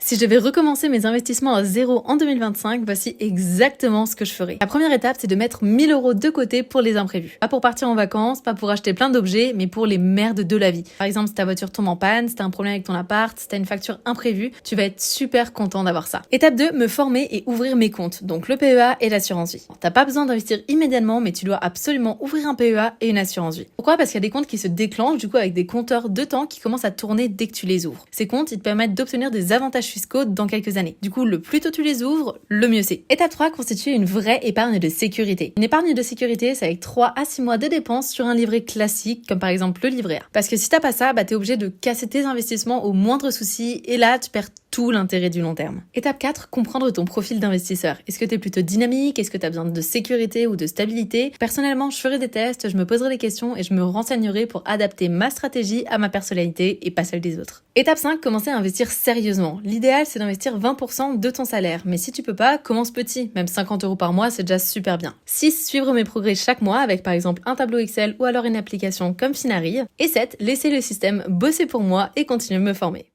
Si je devais recommencer mes investissements à zéro en 2025, voici exactement ce que je ferais. La première étape, c'est de mettre 1000 € de côté pour les imprévus. Pas pour partir en vacances, pas pour acheter plein d'objets, mais pour les merdes de la vie. Par exemple, si ta voiture tombe en panne, si t'as un problème avec ton appart, si t'as une facture imprévue, tu vas être super content d'avoir ça. Étape 2, me former et ouvrir mes comptes, donc le PEA et l'assurance vie. T'as pas besoin d'investir immédiatement, mais tu dois absolument ouvrir un PEA et une assurance vie. Pourquoi? Parce qu'il y a des comptes qui se déclenchent du coup avec des compteurs de temps qui commencent à tourner dès que tu les ouvres. Ces comptes, ils te permettent d'obtenir des avantages fiscaux dans quelques années. Du coup, le plus tôt tu les ouvres, le mieux c'est. Étape 3, constituer une vraie épargne de sécurité. Une épargne de sécurité, c'est avec 3 à 6 mois de dépenses sur un livret classique, comme par exemple le livret A. Parce que si t'as pas ça, t'es obligé de casser tes investissements au moindre souci, et là, tu perds tout l'intérêt du long terme. Étape 4, comprendre ton profil d'investisseur. Est-ce que t'es plutôt dynamique? Est-ce que t'as besoin de sécurité ou de stabilité? Personnellement, je ferai des tests, je me poserai des questions et je me renseignerai pour adapter ma stratégie à ma personnalité et pas celle des autres. Étape 5, commencer à investir sérieusement. L'idéal, c'est d'investir 20% de ton salaire. Mais si tu peux pas, commence petit. Même 50 € par mois, c'est déjà super bien. 6, suivre mes progrès chaque mois avec par exemple un tableau Excel ou alors une application comme Finari. Et 7, laisser le système bosser pour moi et continuer de me former.